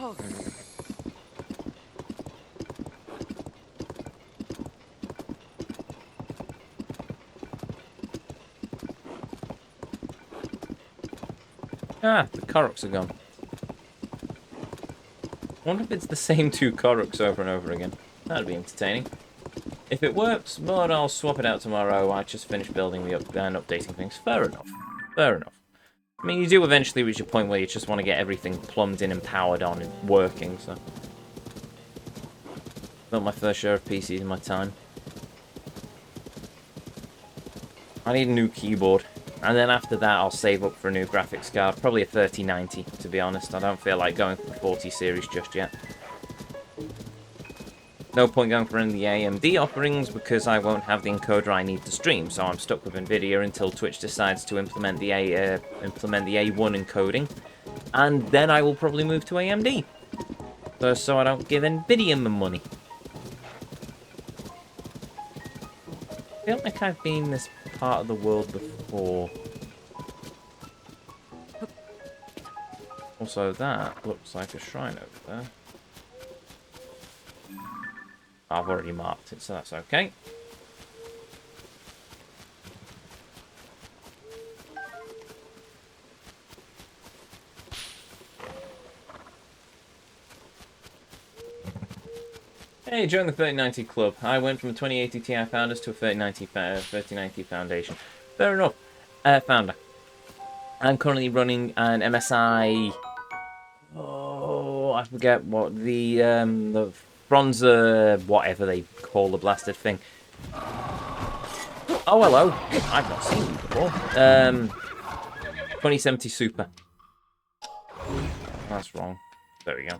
Ah, the Koroks are gone. I wonder if it's the same two Koroks over and over again. That'd be entertaining. If it works, but I'll swap it out tomorrow. I just finished building the and updating things. Fair enough. Fair enough. I mean, you do eventually reach a point where you just want to get everything plumbed in and powered on and working, so. Built my first share of PCs in my time. I need a new keyboard. And then after that, I'll save up for a new graphics card. Probably a 3090, to be honest. I don't feel like going for the 40 series just yet. No point going for any of the AMD offerings because I won't have the encoder I need to stream. So I'm stuck with Nvidia until Twitch decides to implement the A1 encoding. And then I will probably move to AMD. So I don't give Nvidia my money. I feel like I've been in this part of the world before. Also, that looks like a shrine over there. I've already marked it, so that's okay. Hey, join the 3090 club. I went from a 2080 Ti founders to a 3090 foundation. Fair enough. Founder. I'm currently running an MSI. Oh, I forget what the Bronzer, whatever they call the blasted thing. Oh, hello. I've not seen you before. 2070 Super. That's wrong. There we go.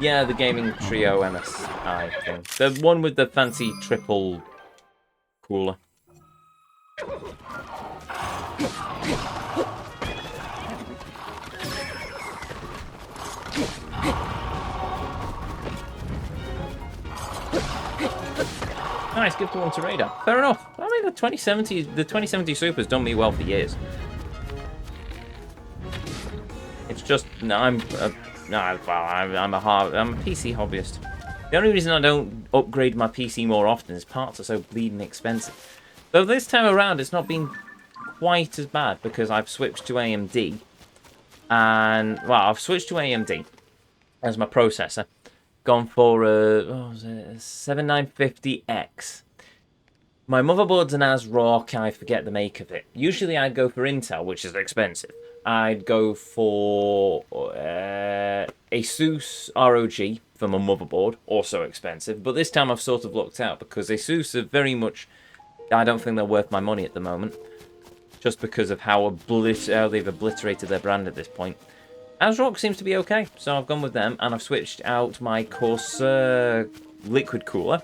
Yeah, the gaming trio MSI thing. The one with the fancy triple cooler. Nice, give to one to radar. Fair enough. I mean, the 2070 Super's done me well for years. It's just I'm a PC hobbyist. The only reason I don't upgrade my PC more often is parts are so bleeding expensive. Though this time around, it's not been quite as bad because I've switched to AMD, and well, I've switched to AMD as my processor. Gone for a 7950X. My motherboard's an ASRock, I forget the make of it. Usually I'd go for Intel, which is expensive. I'd go for Asus ROG for my motherboard, also expensive. But this time I've sort of looked out because Asus are very much... I don't think they're worth my money at the moment. Just because of how they've obliterated their brand at this point. ASRock seems to be okay, so I've gone with them, and I've switched out my Corsair liquid cooler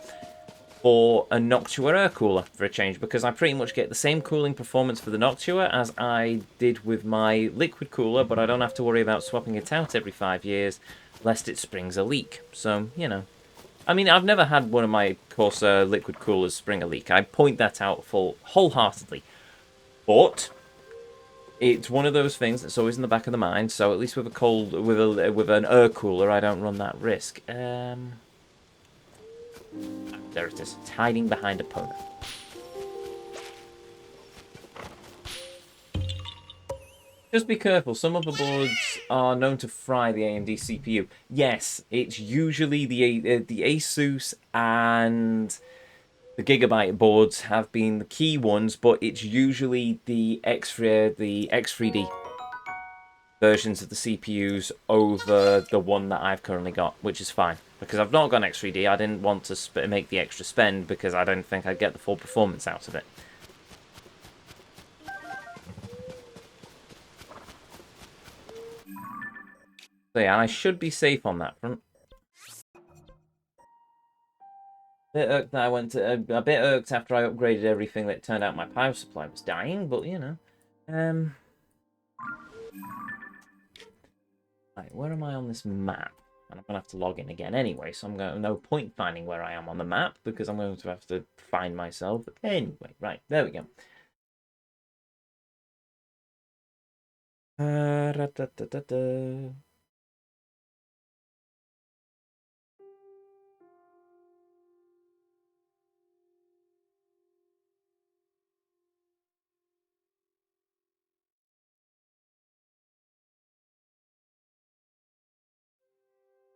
for a Noctua air cooler for a change, because I pretty much get the same cooling performance for the Noctua as I did with my liquid cooler, but I don't have to worry about swapping it out every 5 years, lest it springs a leak. So, you know. I mean, I've never had one of my Corsair liquid coolers spring a leak. I point that out wholeheartedly. But it's one of those things that's always in the back of the mind. So at least with an air cooler, I don't run that risk. There it is. It's hiding behind a pona. Just be careful. Some of the boards are known to fry the AMD CPU. Yes, it's usually the Asus and the Gigabyte boards have been the key ones, but it's usually the X3D versions of the CPUs over the one that I've currently got, which is fine. Because I've not got an X3D, I didn't want to make the extra spend because I don't think I'd get the full performance out of it. So yeah, I should be safe on that front. Bit irked that I went to, a bit irked after I upgraded everything that turned out my power supply was dying, but you know. Right, where am I on this map? And I'm going to have to log in again anyway, so I'm going to no point finding where I am on the map, because I'm going to have to find myself anyway. Right, there we go.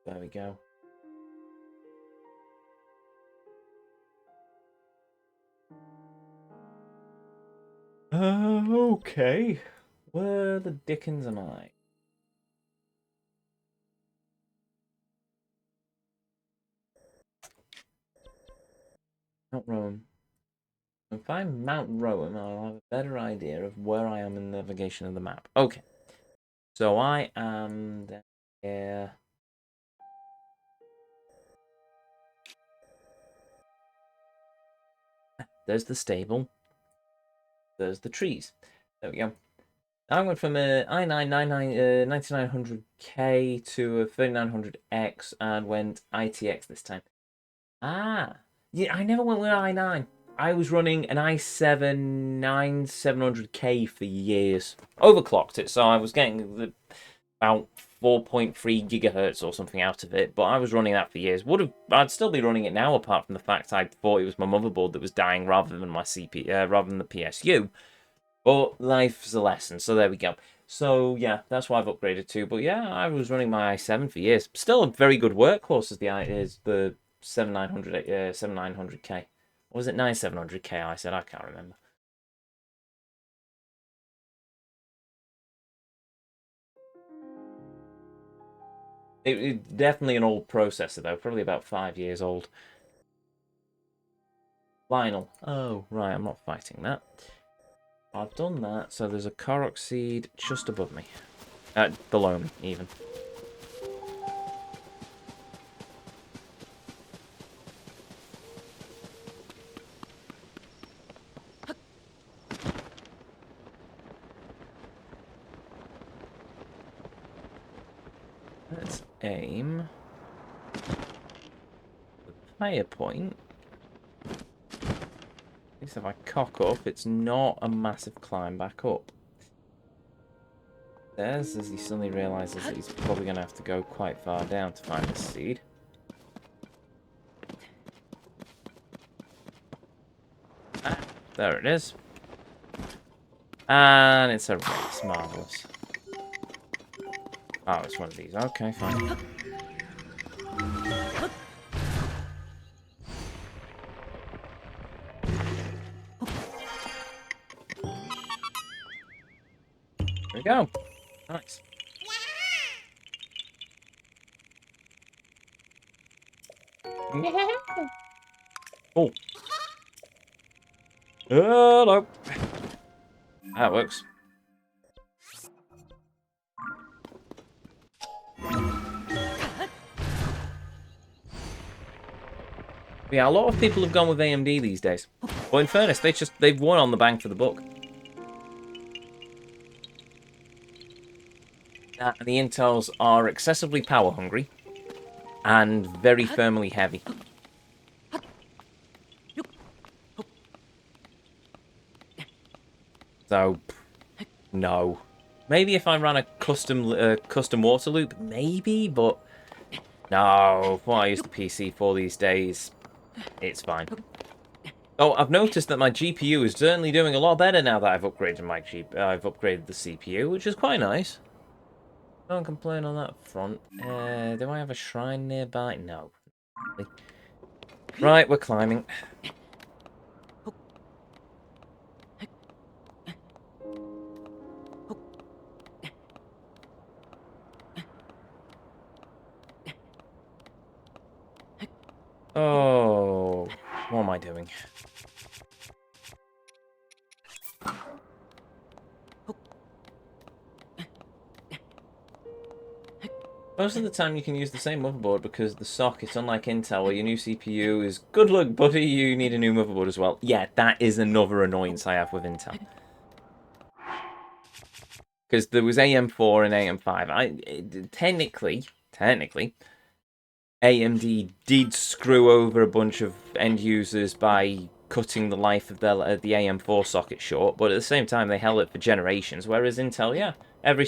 There we go. Okay. Where the dickens am I? Mount Rowan. If I'm Mount Rowan, I'll have a better idea of where I am in the navigation of the map. Okay. So I am there. There's the stable. There's the trees. There we go. I went from a i9 9900K to a 3900X and went ITX this time. Ah, yeah, I never went with i9. I was running an i7 9700K for years. Overclocked it, so I was getting about 4.3 gigahertz or something out of it, but I was running that for years. I'd still be running it now, apart from the fact I thought it was my motherboard that was dying rather than my CPU, rather than the PSU. But life's a lesson, so there we go. So yeah, that's why I've upgraded to. But yeah, I was running my i7 for years. Still a very good workhorse as the 7900K. Or was it 9700K? I said I can't remember. It definitely an old processor though, probably about 5 years old. Lionel. Oh right, I'm not fighting that. I've done that, so there's a Korok seed just above me. Below me, even. Let's aim. The player point. At least if I cock up, it's not a massive climb back up. There's as he suddenly realises that he's probably going to have to go quite far down to find this seed. Ah, there it is. And it's a race. Marvellous. Oh, it's one of these. Okay, fine. There we go. Nice. Oh. Hello. That works. Yeah, a lot of people have gone with AMD these days. But in fairness, they've won on the bank for the buck. And the Intels are excessively power hungry and very firmly heavy. So, no. Maybe if I ran a custom water loop, maybe, but no. What I use the PC for these days, it's fine. Oh, I've noticed that my GPU is certainly doing a lot better now that I've upgraded I've upgraded the CPU, which is quite nice. Don't complain on that front. Do I have a shrine nearby? No. Right, we're climbing. Oh, what am I doing? Most of the time you can use the same motherboard because the socket, unlike Intel, where your new CPU is good luck, buddy, you need a new motherboard as well. Yeah, that is another annoyance I have with Intel. Because there was AM4 and AM5. Technically, AMD did screw over a bunch of end users by cutting the life of the AM4 socket short, but at the same time they held it for generations. Whereas Intel, yeah, every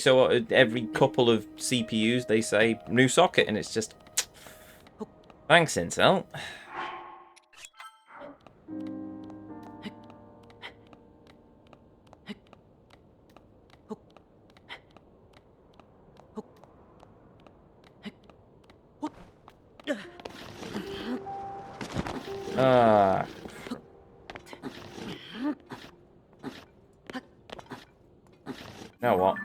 couple of CPUs they say new socket, and it's just thanks Intel. Ah. You know what?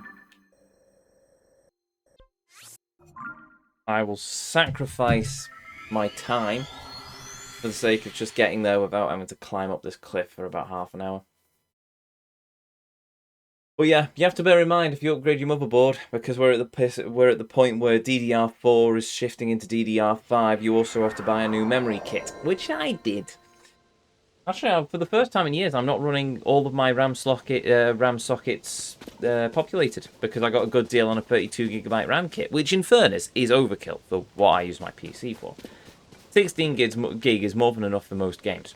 I will sacrifice my time for the sake of just getting there without having to climb up this cliff for about half an hour. But yeah, you have to bear in mind if you upgrade your motherboard, because we're at the point where DDR4 is shifting into DDR5. You also have to buy a new memory kit, which I did. Actually, for the first time in years, I'm not running all of my RAM sockets populated, because I got a good deal on a 32GB RAM kit, which in fairness is overkill for what I use my PC for. 16 gig is more than enough for most games.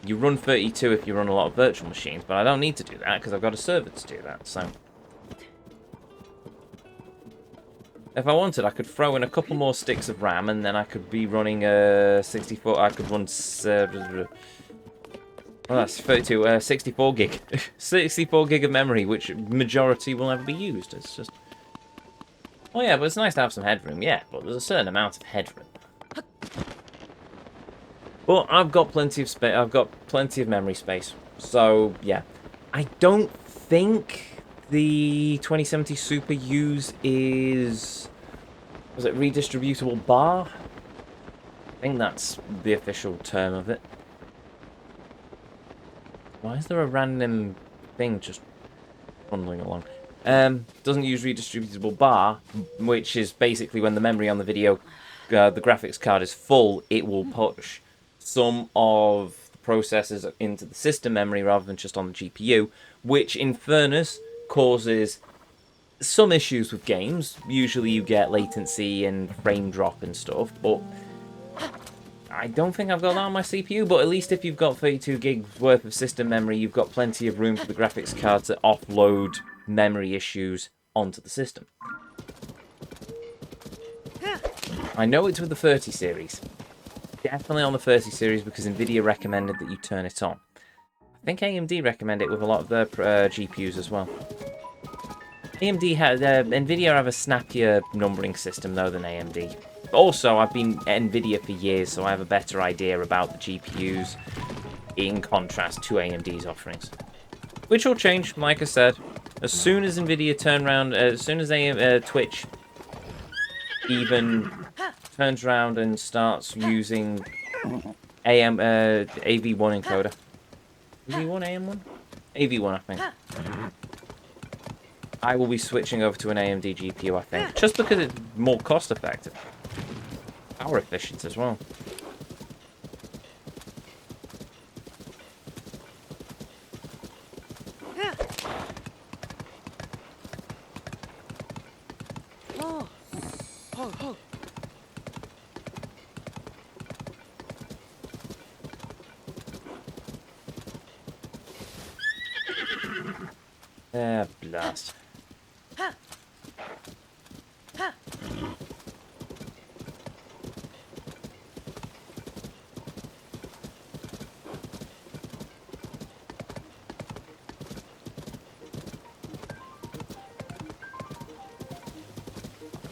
You run 32 if you run a lot of virtual machines, but I don't need to do that because I've got a server to do that, so... If I wanted, I could throw in a couple more sticks of RAM and then I could be running 64... I could run... well, that's 32, 64 gig. 64 gig of memory, which majority will never be used. It's just... Oh yeah, but it's nice to have some headroom, yeah, but there's a certain amount of headroom. But I've got plenty of space. I've got plenty of memory space. So yeah, I don't think the 2070 Super use was it redistributable bar? I think that's the official term of it. Why is there a random thing just trundling along? Doesn't use redistributable bar, which is basically when the memory on the video, the graphics card is full, it will push some of the processors into the system memory rather than just on the GPU, which in fairness causes some issues with games. Usually you get latency and frame drop and stuff, but I don't think I've got that on my CPU, but at least if you've got 32 gigs worth of system memory, you've got plenty of room for the graphics card to offload memory issues onto the system. I know it's with the 30 series. Definitely on the 30 series because Nvidia recommended that you turn it on. I think AMD recommend it with a lot of their GPUs as well. Nvidia have a snappier numbering system though than AMD. Also, I've been Nvidia for years, so I have a better idea about the GPUs in contrast to AMD's offerings. Which will change, like I said, as soon as Nvidia turn around, as soon as Twitch even turns around and starts using AV1 encoder. AV1, AM1? AV1, I think. I will be switching over to an AMD GPU, I think. Just because it's more cost effective. Power efficient as well. Blast. I'm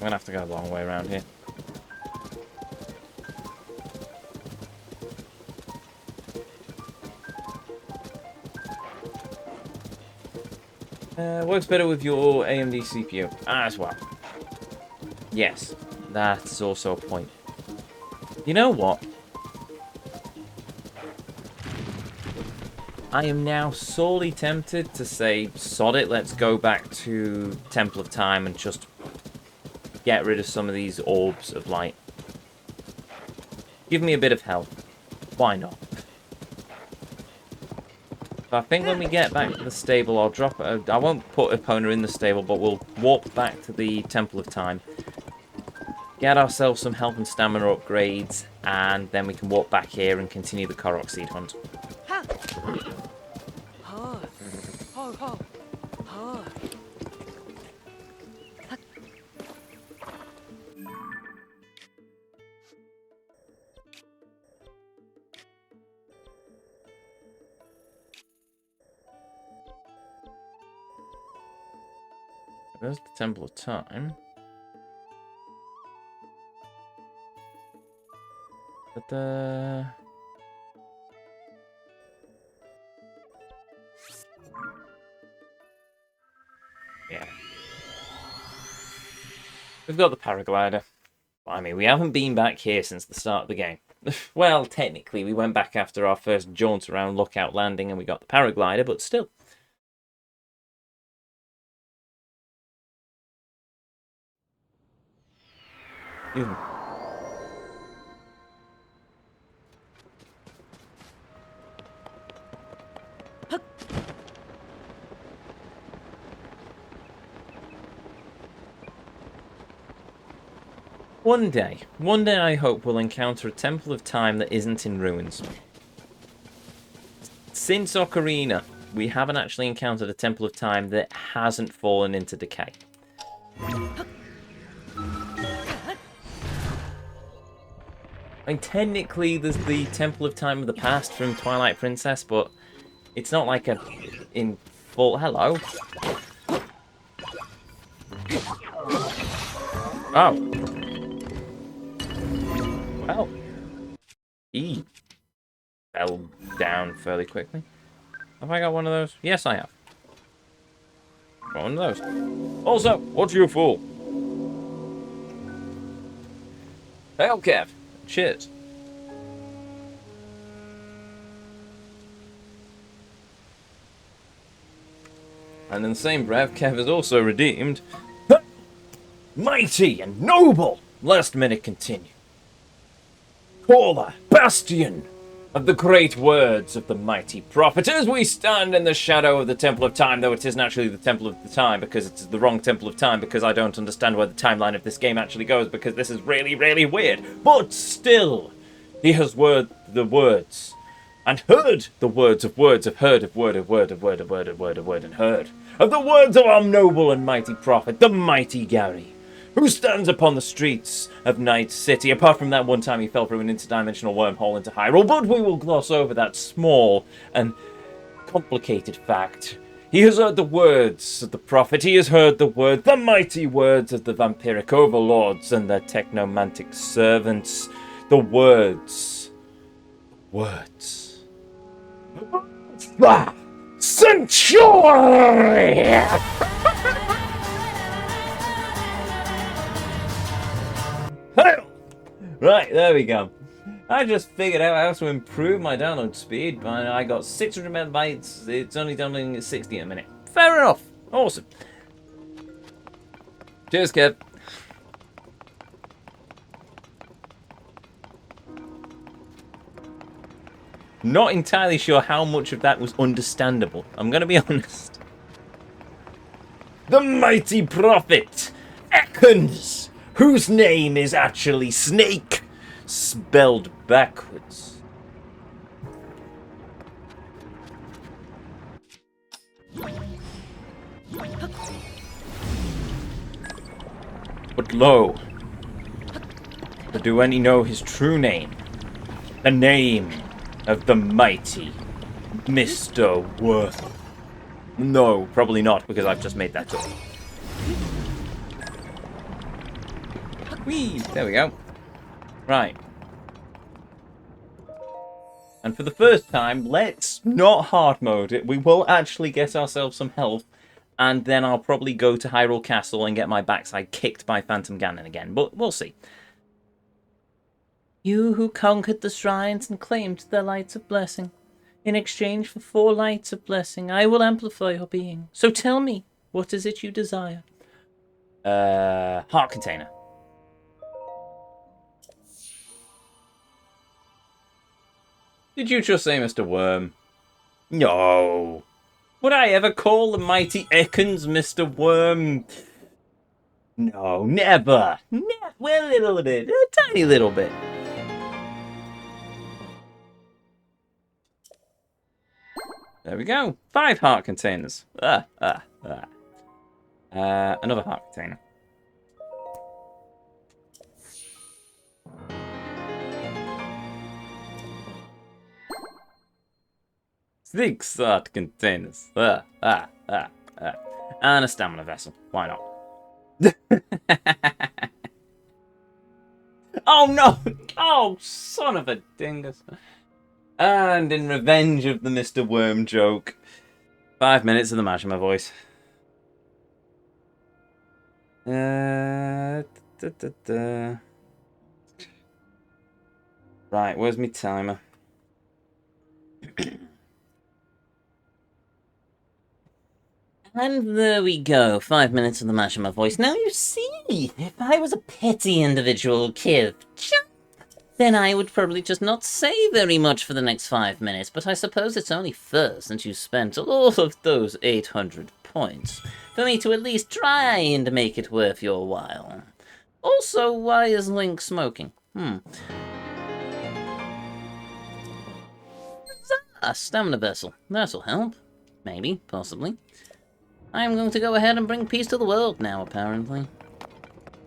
gonna have to go a long way around here. Works better with your AMD CPU as well. Yes, that's also a point. You know what? I am now sorely tempted to say, sod it, let's go back to Temple of Time and just get rid of some of these orbs of light. Give me a bit of health. Why not? So I think when we get back to the stable, I'll drop... I won't put Epona in the stable, but we'll warp back to the Temple of Time. Get ourselves some health and stamina upgrades, and then we can walk back here and continue the Korok Seed hunt. There's the Temple of Time. But Yeah. We've got the paraglider. I mean, we haven't been back here since the start of the game. Well, technically, we went back after our first jaunt around Lookout Landing and we got the paraglider, but still. One day I hope we'll encounter a Temple of Time that isn't in ruins. Since Ocarina, we haven't actually encountered a Temple of Time that hasn't fallen into decay. I mean, technically, there's the Temple of Time of the Past from Twilight Princess, but it's not like a in full. Hello. Oh. Well. He fell down fairly quickly. Have I got one of those? Yes, I have. Got one of those. Also, what's your fool? Hey, Kev. Cheers. And in the same breath, Kev is also redeemed. Mighty and noble! Last minute continue. Caller, bastion of the great words of the mighty prophet, as we stand in the shadow of the Temple of Time, though it isn't actually the Temple of the Time, because it's the wrong Temple of Time, because I don't understand where the timeline of this game actually goes, because this is really, really weird. But still, he has heard the words, and heard the words, of word, and heard, of the words of our noble and mighty prophet, the mighty Gary, who stands upon the streets of Night City. Apart from that one time he fell through an interdimensional wormhole into Hyrule, but we will gloss over that small and complicated fact. He has heard the words of the prophet. He has heard the mighty words of the vampiric overlords and their technomantic servants. The words. The Centauri! Right, there we go. I just figured out how to improve my download speed. I got 600 megabytes. It's only downloading at 60 in a minute. Fair enough. Awesome. Cheers, Kev. Not entirely sure how much of that was understandable. I'm going to be honest. The mighty prophet, Ekans, whose name is actually Snake, spelled backwards. But lo, do any know his true name? The name of the mighty Mr. Worm. No, probably not, because I've just made that up. Whee! There we go. Right. And for the first time, let's not hard mode it. We will actually get ourselves some health, and then I'll probably go to Hyrule Castle and get my backside kicked by Phantom Ganon again, but we'll see. You who conquered the shrines and claimed their lights of blessing. In exchange for 4 lights of blessing, I will amplify your being. So tell me, what is it you desire? Heart container. Did you just say Mr. Worm? No. Would I ever call the mighty Ekans Mr. Worm? No, never. Well, a little bit. A tiny little bit. There we go. 5 heart containers. Another heart container. 6 heart containers. And a stamina vessel. Why not? Oh no! Oh, son of a dingus. And in revenge of the Mr. Worm joke, 5 minutes of the Majima voice. Da, da, da. Right, where's my timer? And there we go, 5 minutes of the mash of my voice. Now you see, if I was a petty individual kid, then I would probably just not say very much for the next 5 minutes, but I suppose it's only fair since you spent all of those 800 points for me to at least try and make it worth your while. Also, why is Link smoking? A stamina vessel. That'll help. Maybe, possibly. I'm going to go ahead and bring peace to the world now, apparently.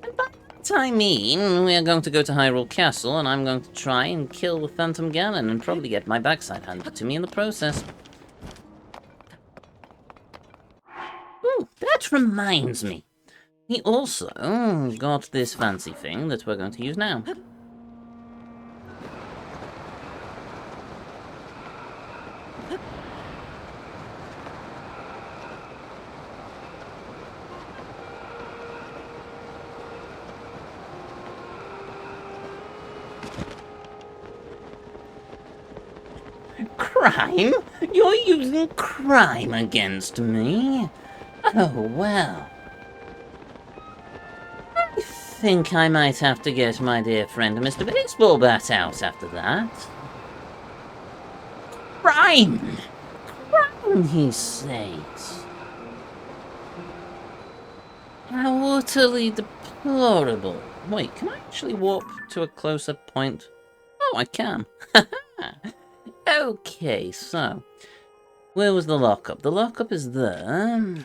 And by that I mean, we are going to go to Hyrule Castle, and I'm going to try and kill the Phantom Ganon, and probably get my backside handed to me in the process. Ooh, that reminds me. He also got this fancy thing that we're going to use now. Crime? You're using crime against me? Oh, well. I think I might have to get my dear friend Mr. Baseball Bat out after that. Crime! Crime, he says. How utterly deplorable. Wait, can I actually warp to a closer point? Oh, I can. Okay, so... where was the lockup? The lockup is there.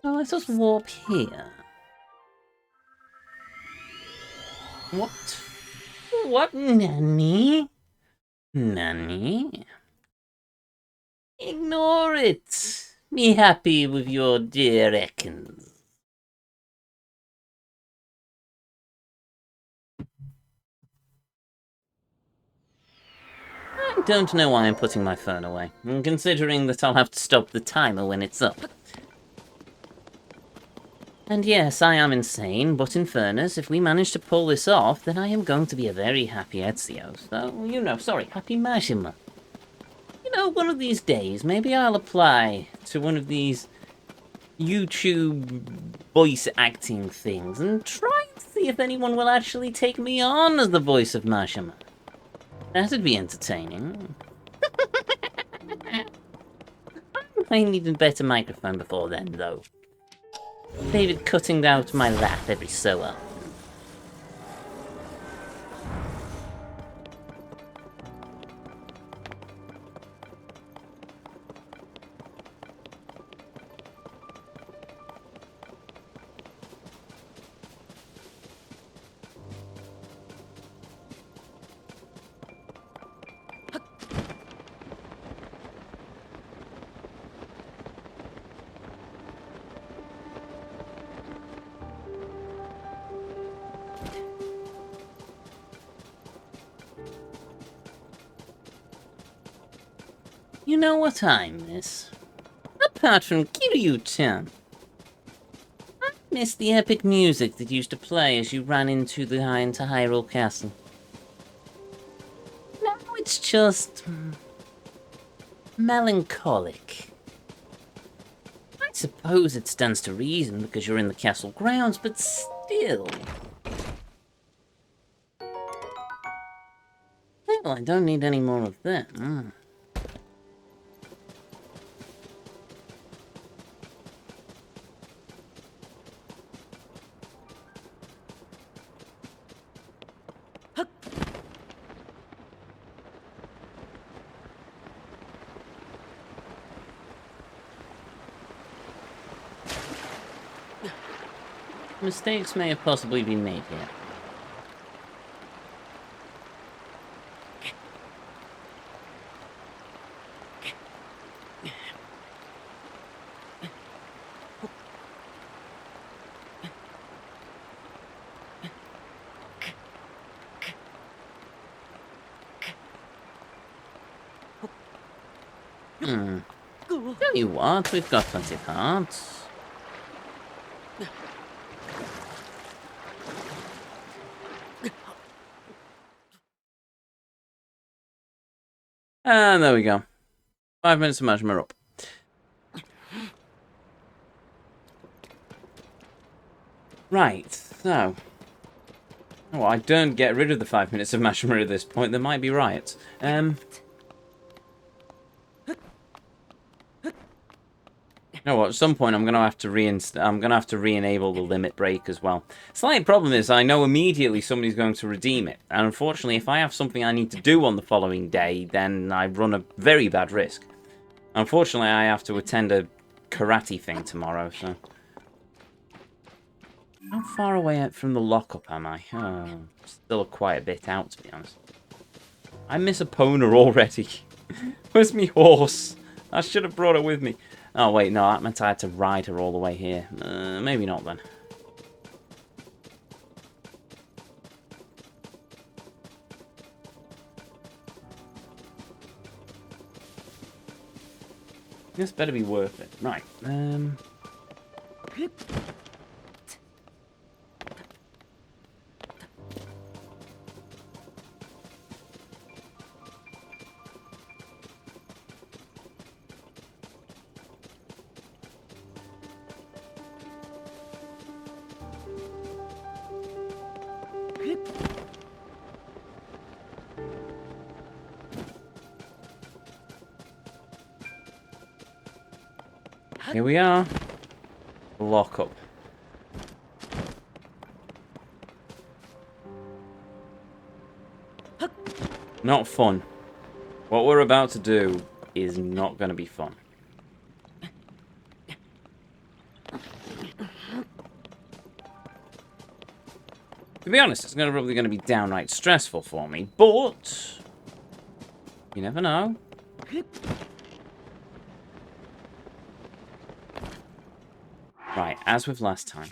So let us warp here. What? What, Nanny? Nanny? Ignore it. Be happy with your dear Ekans. I don't know why I'm putting my phone away, considering that I'll have to stop the timer when it's up. And yes, I am insane, but in fairness, if we manage to pull this off, then I am going to be a very happy Ezio. So, happy Majima. One of these days, maybe I'll apply to one of these YouTube voice acting things and try and see if anyone will actually take me on as the voice of Majima. That'd be entertaining. I need a better microphone before then, though. David cutting out my laugh every so often. You know what I miss? Apart from Kiryu-chan. I miss the epic music that used to play as you ran into Hyrule Castle. Now it's just... melancholic. I suppose it stands to reason because you're in the castle grounds, but still... well, I don't need any more of them. Mistakes may have possibly been made here. Tell you what, we've got plenty of hearts. And there we go. 5 minutes of Majima up. Right, so... Oh, I don't get rid of the 5 minutes of Majima at this point. There might be riots. You know what? At some point, I'm gonna have to re-enable the limit break as well. Slight problem is, I know immediately somebody's going to redeem it, and unfortunately, if I have something I need to do on the following day, then I run a very bad risk. Unfortunately, I have to attend a karate thing tomorrow, so... How far away out from the lockup am I? Oh, still quite a bit out, to be honest. I miss Epona already. Where's me horse? I should have brought her with me. Oh, wait, no, that meant I had to ride her all the way here. Maybe not, then. This better be worth it. Right, here we are. Lockup. Not fun. What we're about to do is not going to be fun. To be honest, it's probably going to be downright stressful for me, but you never know. Right, as with last time.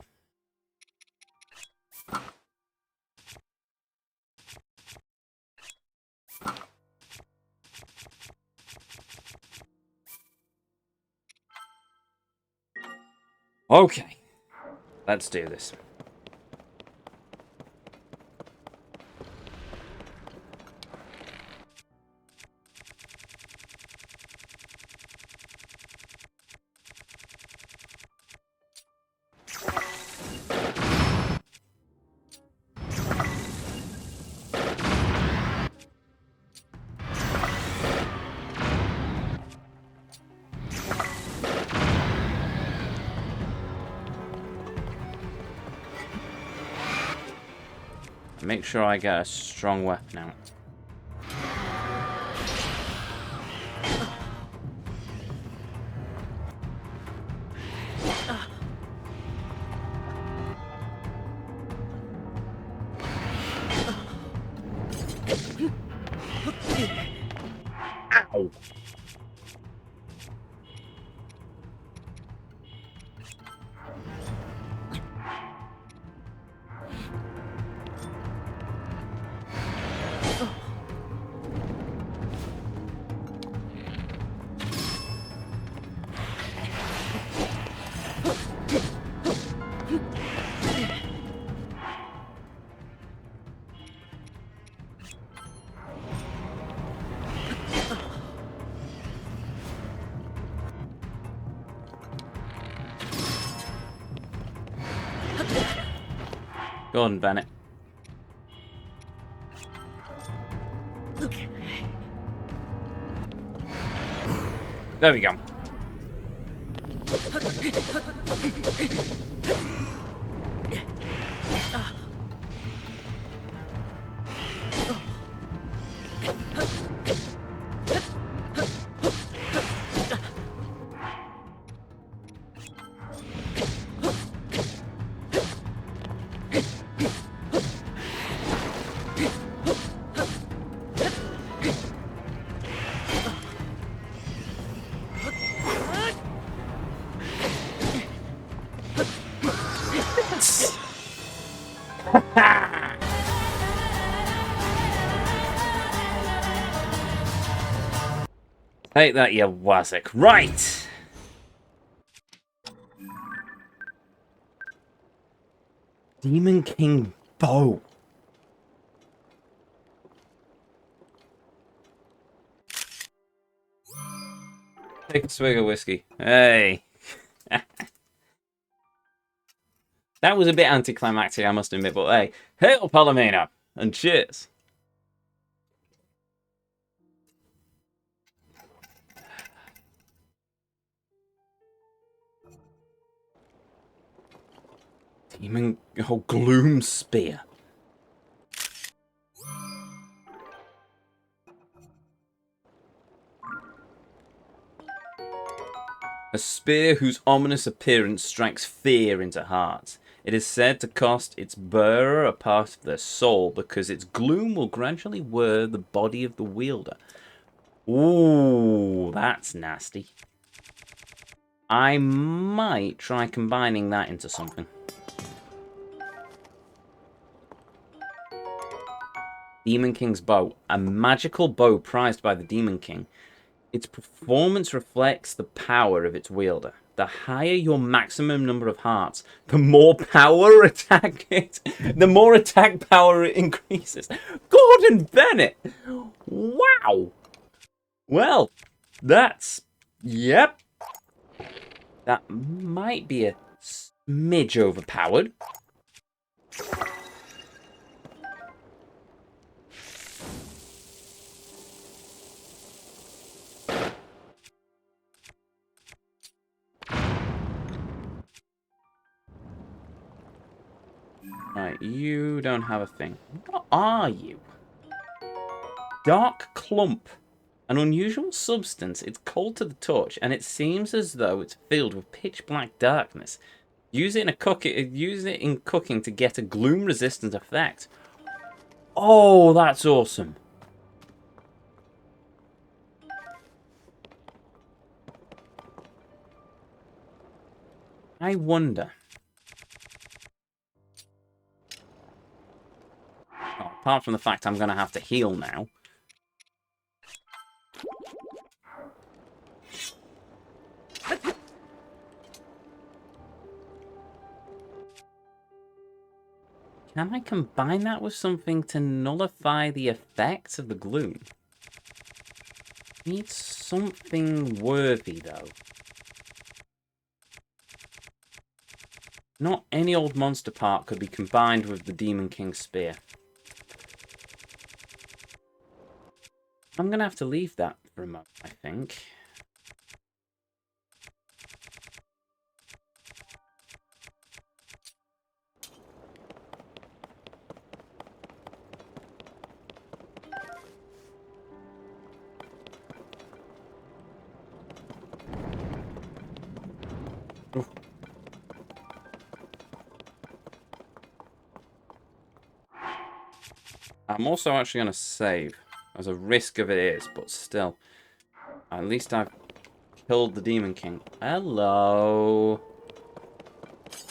Okay, let's do this. Make sure I get a strong weapon out. Ow. Go on, Bennett. There we go. Take that, you wazzock. Right! Demon King bow. Take a swig of whiskey. Hey. That was a bit anticlimactic, I must admit, but hey. Hail Palomino! And cheers. Demon... Oh, Gloom Spear. A spear whose ominous appearance strikes fear into hearts. It is said to cost its bearer a part of their soul because its gloom will gradually wear the body of the wielder. Ooh, that's nasty. I might try combining that into something. Demon King's bow. A magical bow prized by the Demon King. Its performance reflects the power of its wielder. The higher your maximum number of hearts, the more power attack the more attack power it increases. Gordon Bennett! Wow! Well, that's... Yep. That might be a smidge overpowered. Right, you don't have a thing. What are you? Dark clump. An unusual substance. It's cold to the touch, and it seems as though it's filled with pitch black darkness. Use it in cooking to get a gloom-resistant effect. Oh, that's awesome. I wonder. Oh, apart from the fact I'm going to have to heal now. Can I combine that with something to nullify the effects of the gloom? Need something worthy, though. Not any old monster part could be combined with the Demon King's spear. I'm going to have to leave that for a moment, I think. Oof. I'm also actually going to save, as a risk of it is, but still. At least I've killed the Demon King. Hello.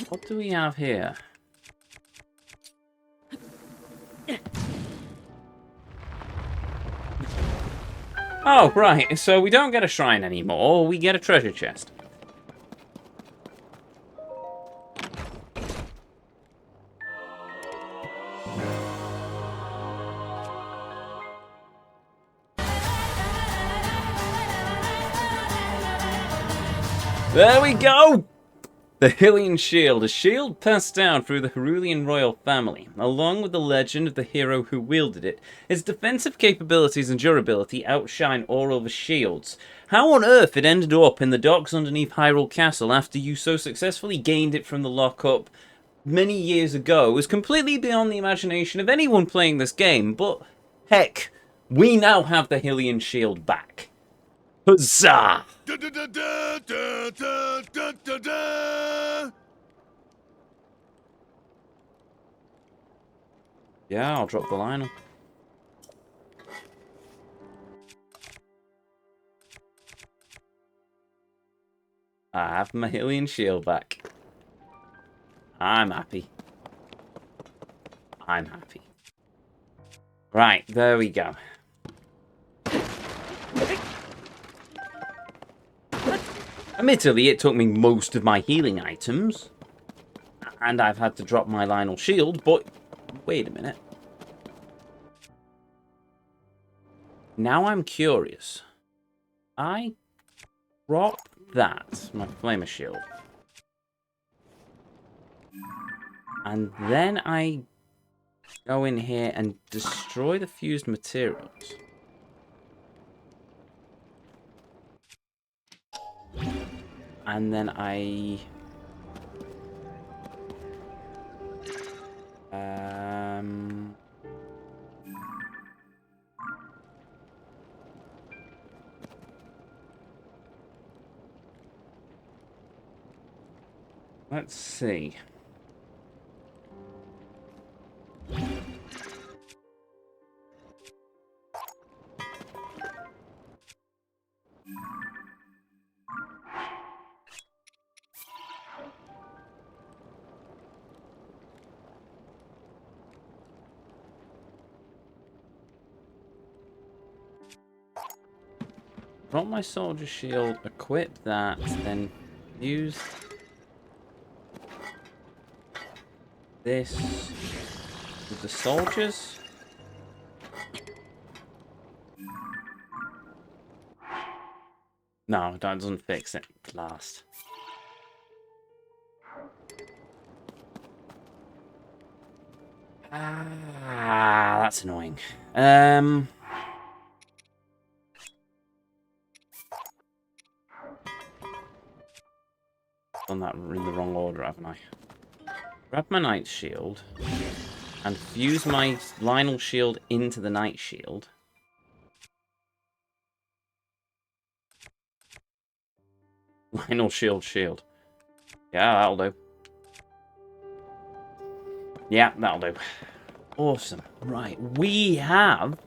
What do we have here? Oh, right. So we don't get a shrine anymore. We get a treasure chest. There we go! The Hylian Shield, a shield passed down through the Hyrulean royal family. Along with the legend of the hero who wielded it, its defensive capabilities and durability outshine all other shields. How on earth it ended up in the docks underneath Hyrule Castle after you so successfully gained it from the lockup many years ago is completely beyond the imagination of anyone playing this game, but heck, we now have the Hylian Shield back. Huzzah! Yeah, I'll drop the line. I have my Hylian Shield back. I'm happy. I'm happy. Right, there we go. Admittedly, it took me most of my healing items. And I've had to drop my Lionel shield, but... Wait a minute. Now I'm curious. I drop that, my Flamer shield. And then I go in here and destroy the fused materials. And then I... Let's see. Drop my soldier shield, equip that, then use this with the soldiers. No, that doesn't fix it. Last. That's annoying. Done that in the wrong order, haven't I? Grab my Knight Shield and fuse my Lionel Shield into the Knight Shield. Lionel Shield. Yeah, that'll do. Yeah, that'll do. Awesome. Right, we have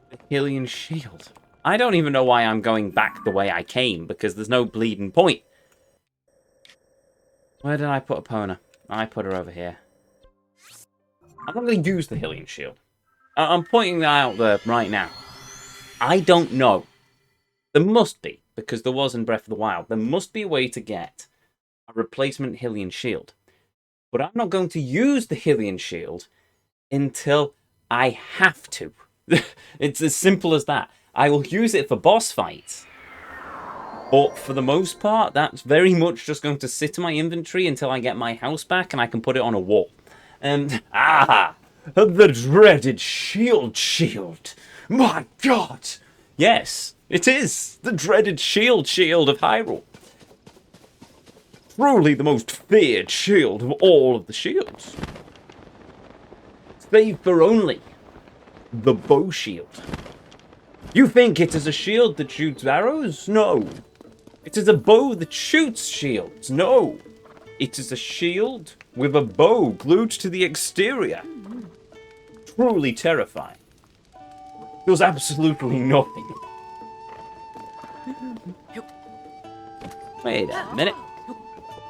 the Hylian Shield. I don't even know why I'm going back the way I came, because there's no bleeding point. Where did I put Epona? I put her over here. I'm not going to use the Hylian Shield. I'm pointing that out there right now. I don't know. There must be, because there was in Breath of the Wild. There must be a way to get a replacement Hylian Shield. But I'm not going to use the Hylian Shield until I have to. It's as simple as that. I will use it for boss fights. But for the most part, that's very much just going to sit in my inventory until I get my house back and I can put it on a wall. The dreaded shield. My God! Yes, it is the dreaded shield of Hyrule. Truly the most feared shield of all of the shields. Save for only the bow shield. You think it is a shield that shoots arrows? No. It is a bow that shoots shields. No. It is a shield with a bow glued to the exterior. Truly terrifying. Does absolutely nothing. Wait a minute.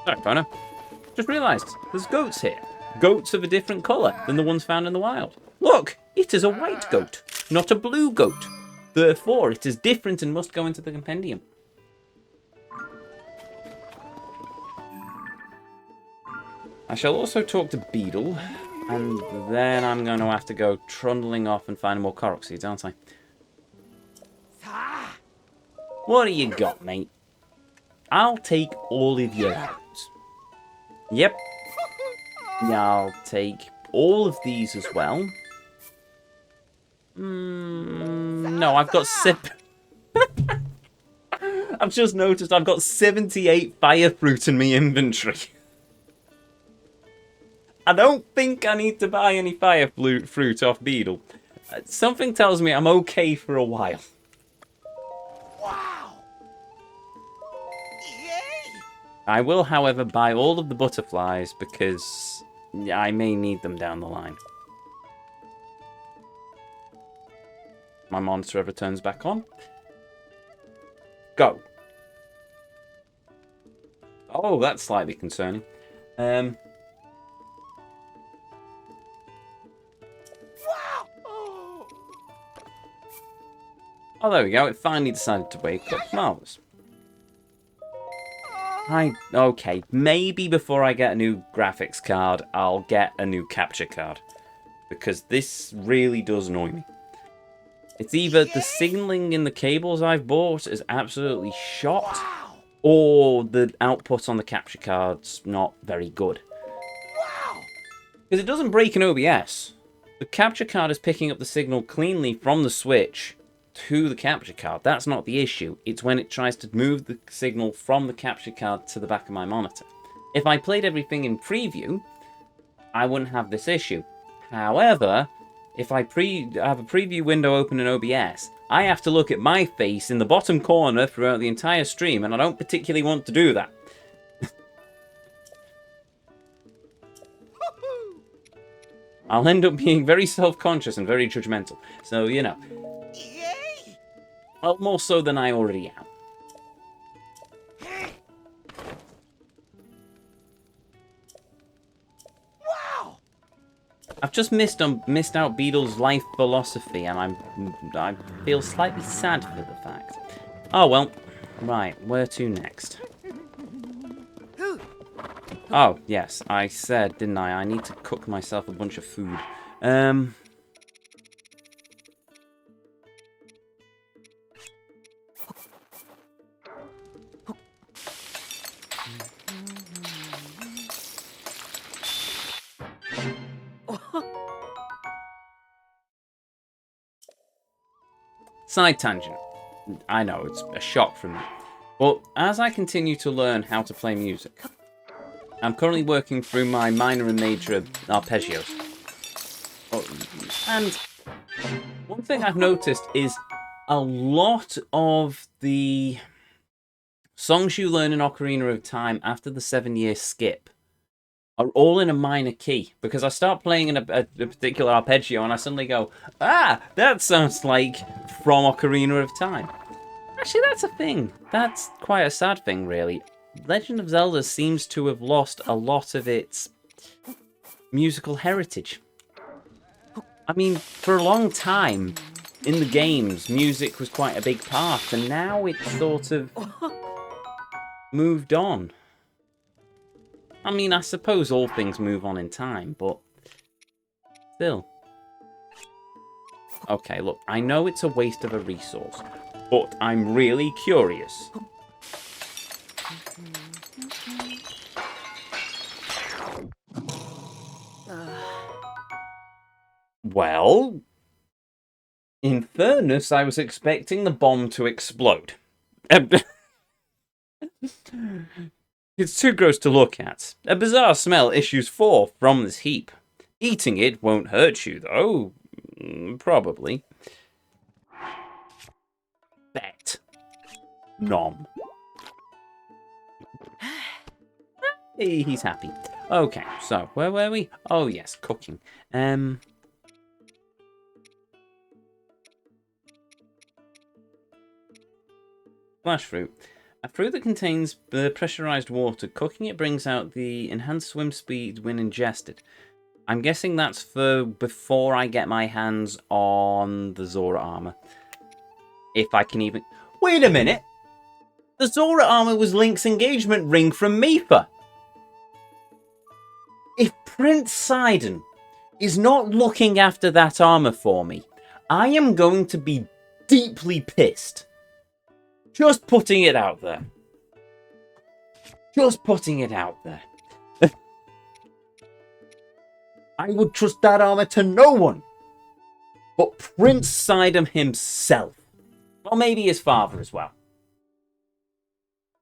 Sorry, Kona. Just realised there's goats here. Goats of a different colour than the ones found in the wild. Look, it is a white goat, not a blue goat. Therefore, it is different and must go into the compendium. I shall also talk to Beedle, and then I'm going to have to go trundling off and find more Korok seeds, aren't I? What do you got, mate? I'll take all of your arrows. Yep. I'll take all of these as well. No, I've got I've just noticed I've got 78 fire fruit in my inventory. I don't think I need to buy any fire fruit off Beedle. Something tells me I'm okay for a while. Wow! Yay! I will, however, buy all of the butterflies because I may need them down the line. My monster ever turns back on. Go. Oh, that's slightly concerning. Wow! Oh, there we go. It finally decided to wake up. Marvellous. Okay, maybe before I get a new graphics card, I'll get a new capture card. Because this really does annoy me. It's either the signaling in the cables I've bought is absolutely shot, or the output on the capture card's not very good. Because it doesn't break in OBS. The capture card is picking up the signal cleanly from the Switch to the capture card. That's not the issue. It's when it tries to move the signal from the capture card to the back of my monitor. If I played everything in preview, I wouldn't have this issue. However, if I have a preview window open in OBS, I have to look at my face in the bottom corner throughout the entire stream, and I don't particularly want to do that. I'll end up being very self-conscious and very judgmental. So, you know. Well, more so than I already am. I've just missed out Beetle's life philosophy, and I feel slightly sad for the fact. Oh, well. Right, where to next? Oh, yes, I said, didn't I? I need to cook myself a bunch of food. Side tangent. I know, it's a shock for me. But as I continue to learn how to play music, I'm currently working through my minor and major arpeggios. And one thing I've noticed is a lot of the songs you learn in Ocarina of Time after the 7-year skip are all in a minor key, because I start playing in a particular arpeggio and I suddenly go, ah, that sounds like from Ocarina of Time. Actually, that's a thing. That's quite a sad thing, really. Legend of Zelda seems to have lost a lot of its musical heritage. I mean, for a long time in the games, music was quite a big part, and now it's sort of moved on. I mean, I suppose all things move on in time, but still. Okay, look, I know it's a waste of a resource, but I'm really curious. Well, in fairness, I was expecting the bomb to explode. It's too gross to look at. A bizarre smell issues forth from this heap. Eating it won't hurt you, though. Probably. Bet. Nom. Hey, he's happy. Okay, so, where were we? Oh, yes, cooking. Flash fruit. A fruit that contains pressurized water. Cooking it brings out the enhanced swim speed when ingested. I'm guessing that's for before I get my hands on the Zora armor. If I can even... Wait a minute! The Zora armor was Link's engagement ring from Mifa! If Prince Sidon is not looking after that armor for me, I am going to be deeply pissed. Just putting it out there. Just putting it out there. I would trust that armor to no one but Prince Sidon himself. Or maybe his father as well.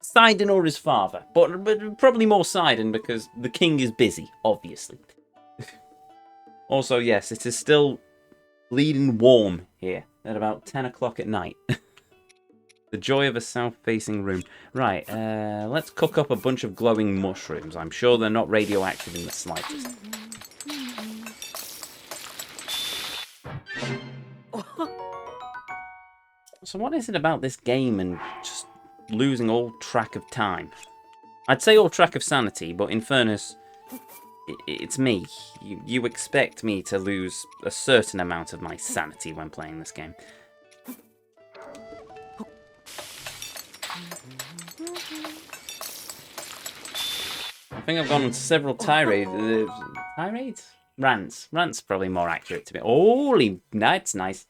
Sidon or his father. But probably more Sidon because the king is busy, obviously. Also, yes, it is still bleeding warm here at about 10 o'clock at night. The joy of a south-facing room. Right, let's cook up a bunch of glowing mushrooms. I'm sure they're not radioactive in the slightest. So what is it about this game and just losing all track of time? I'd say all track of sanity, but in fairness, it's me. You expect me to lose a certain amount of my sanity when playing this game. think I've gone on several tirades. Tirades? Rants. Rants probably more accurate to me. Holy, that's nice.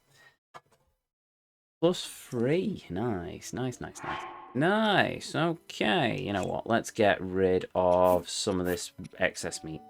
+3. Nice, nice, nice, nice. Nice, okay. You know what? Let's get rid of some of this excess meat.